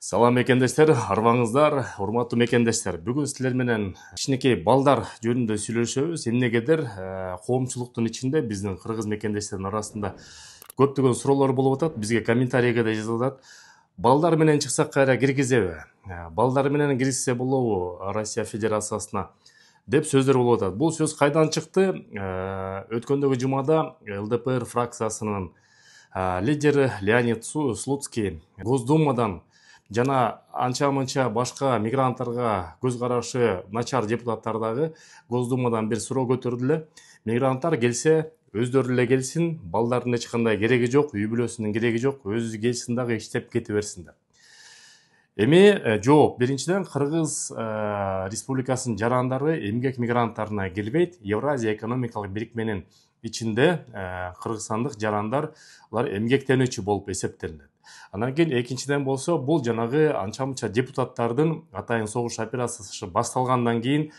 Салам мекендештер, арбаңыздар, урматтуу мекендештер. Бүгүн силер менен кичинекей балдар жөнүндө сүйлөшөбүз. Эмнегедир коомчулуктун ичинде биздин кыргыз мекендештердин арасында көптөгөн суроолор болуп атат. Бизге комментарийге да жазып атат. Балдар менен чыксак кайра киргизеби? Балдар менен киргизсе болобу Россия Федерациясына деп сөздөр болуп атат. Бул сөз кайдан чыкты? Өткөндөгү жумада ЛДПР фракциясынын лидери Леонид Слуцкий Госдумадан жана анча-мынча башка мигранттарга көз карашы начар депутаттардагы Госдумадан бир суроо көтөрдү эле. Мигранттар келсе, өздөрү эле келсин, балдардын эч кандай кереги жок, үй бүлөсүнүн кереги жок, өзү келсин дагы иштеп кете берсин деп. Эми жооп, биринчиден Кыргыз Республикасынын жарандары эмгек мигранттарына келбейт. Евразия экономикалык бирикменин ичинде кыргызстандык жарандар алар эмгектенүүчү болуп эсептелинет. Анан кийин экинчиден болсо, бул жанагы анча-мынча депутаттардын атайын согуш операциясы башталгандан кийин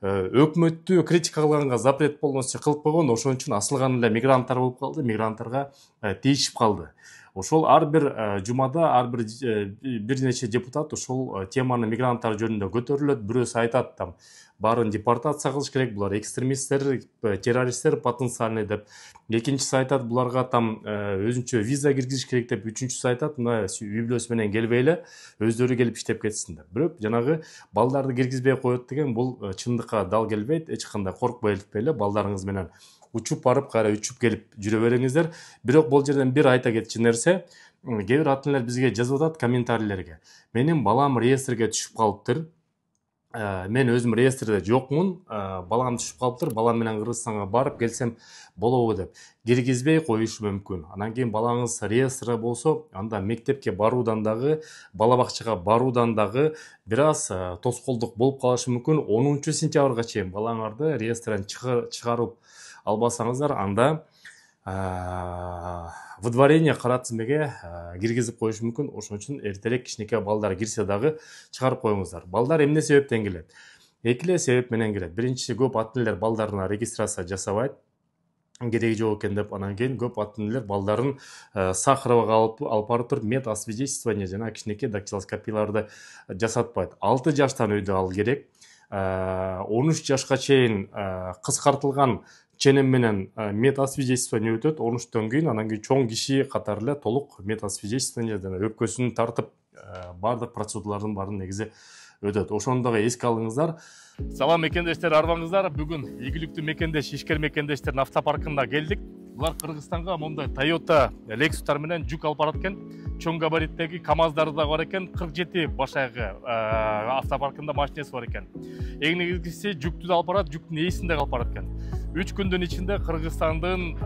өкмөттү критика кылганга запрет полностью кылып койгон, ошон үчүн асылган эле мигранттар болуп калды, мигранттарга тийишип калды. Ошол ар бир жумада ар бир нече депутат ошол теманы мигранттар жөнүндө көтөрүлөт. Бирөөсү айтат там баарын депортация кылыш керек, булар экстремисттер, террористтер потенциальный деп. Экинчиси айтат, буларга там өзүнчө виза киргизиш керек деп. Үчүнчүсү айтат, мына үй бүлөсү менен келбей эле өздөрү келип иштеп кетсин деп. Бирок жанагы балдарды киргизбей коет деген бул чындыкка дал келбейт. Эч кандай коркпой элтпей эле балдарыңыз менен учуп барып, кайра учуп келип жүрө бериңиздер. Бирок бул жерден бир айта кетчү нерсе, кээ бир ата-энелер бизге жазып атат комментарийлерге. Менин балам реестрге түшүп калыптыр. Мен өзүм реестрде жокмун, балам түшүп калыптыр, балам менен Кыргызстанга барып келсем болобу деп. Киргизбей коюшу мүмкүн. Анан кийин балаңыз реестрде болсо, анда мектепке баруудан дагы, бала бакчага баруудан дагы бир аз тоскоолдук болуп калышы мүмкүн. 10 сентябрга чейин балаңарды реестрден чыгарып албасаңыздар, анда выдворение кара тизмеге киргизип коюшу мүмкүн. Ошон үчүн эртерээк кичинекей балдар кирсе дагы чыгарып коюңуздар. Балдар эмне себептен келет? Эки эле себеп менен келет. Биринчиси, көп ата-энелер балдарына регистрация жасабайт, кереги жок экен деп. Анан кийин көп ата-энелер балдарын Сахаровага алып барып туруп мед освидетельствование жана кичинекей дактилоскопияларды жасатпайт. 6 жаштан үйдө ал керек. 13 жашка чейин кыскартылган ченем менен мед освидетельствование өтөт. 13төн кийин анан кийин чоң киши катары эле толук мед освидетельствование жана өпкөсүн тартып баардык процедуралардын баарын негизи өтөт. Ошону дагы эске алыңыздар. Салам мекендештер, арбаңыздар. Бүгүн ийгиликтүү мекендеш, ишкер мекендештердин автопаркында келдик. Булар Кыргызстанга мондай Toyota Lexustар менен жүк алып барат экен. Чоң габариттеги КамАЗдар да бар экен. 47 башайгы автопаркында машинеси бар экен. Эң негизгиси жүктү да алып барат, жүктүн ээсин да алып барат экен. 3 күндүн ичинде Кыргызстандын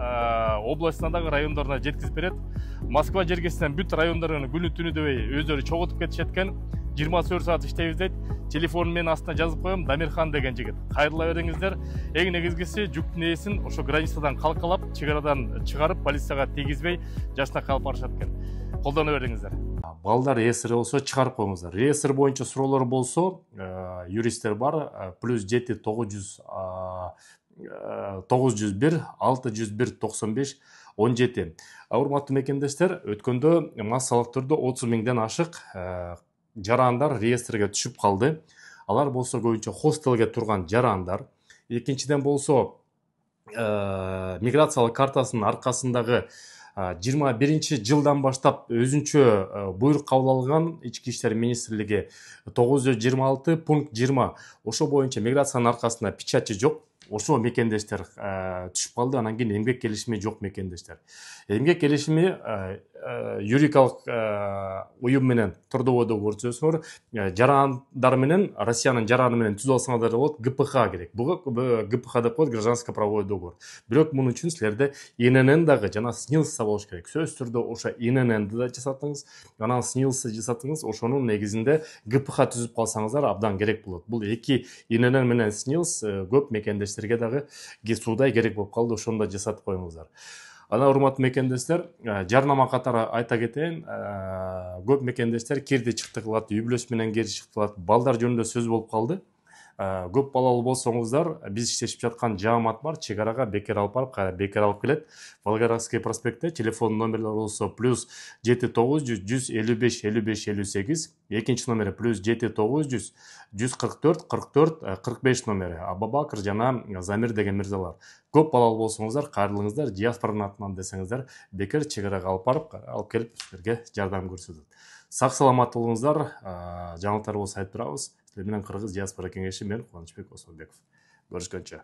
областына дагы райондоруна жеткизип берет. Москва жергесинен бүт райондорун күнү түнү дебей өздөрү чогултуп кетишет экен. 24 саат иштейбиз дейт. Телефон менен астына жазып коем, Дамирхан деген жигит. Кайрыла бериңиздер. Эң негизгиси жүктүн ээсин ошо границадан калкалап, чек арадан чыгарып, полицияга тийгизбей жашына алып барышат экен. Колдоно бериңиздер. Балдар реестр болсо чыгарып коюңуздар. Реестр боюнча суроолор болсо, юристтер бар, +7 900 901 601 95 17. Урматтуу мекендештер, өткөндө массалык түрдө 30 миңден ашык жарандар реестрге түшүп калды. Алар болсо көбүнчө хостелге турган жарандар. Экинчиден болсо миграциялык картасынын аркасындагы 21 жылдан баштап өзүнчө буйрук кабыл алган Ички иштер министрлиги 926 пункт 20. Ошо боюнча миграциянын аркасында печати жок. Ошо мекендештер түшүп калды. Анан кийин эмгек келишими жок мекендештер. Эмгек келишими юридикалык уюм менен трудовой договор түзөсөңөр, жарандар менен, Россиянын жараны менен түзүп алсаңыздар болот, ГПХ керек. Буга ГПХ деп коет, гражданско правовой договор. Бирок мунун үчүн силерде ИНН дагы жана СНИЛС болуш керек. Сөзсүз түрдө ошо ИНН да жасатыңыз, анан СНИЛС жасатыңыз, ошонун негизинде ГПХ түзүп калсаңыздар абдан керек болот. Бул эки ИНН менен СНИЛС көп мекендештерге дагы суудай керек болуп калды, ошону да жасатып коюңуздар. Ана урматтуу мекендештер, жарнама катары айта кетейин, көп мекендештер кирди чыкты кылат, үй бүлөсү менен кири чыкты кылат, балдар жөнүндө сөз болуп калды. көп балалуу болсоңуздар, биз иштешип жаткан жаамат бар, чек арага бекер алып барып, кайра бекер алып келет. Волгоградский проспектте телефон номерлер болсо +7900 155 55 58, экинчи номери +7900 144 44 45 номери. Абабакыр жана Замир деген мырзалар. Көп балалуу болсоңуздар, кайрылыңыздар, диаспоранын атынан десеңиздер, бекер чек арага алып барып, алып келип силерге жардам көрсөтөт. Сак саламат болуңуздар. Жаңылыктар болсо айтып турабыз. Силер менен Кыргыз диаспора кеңеши, мен Кубанычбек Осмонбеков. Görüşкөнчө.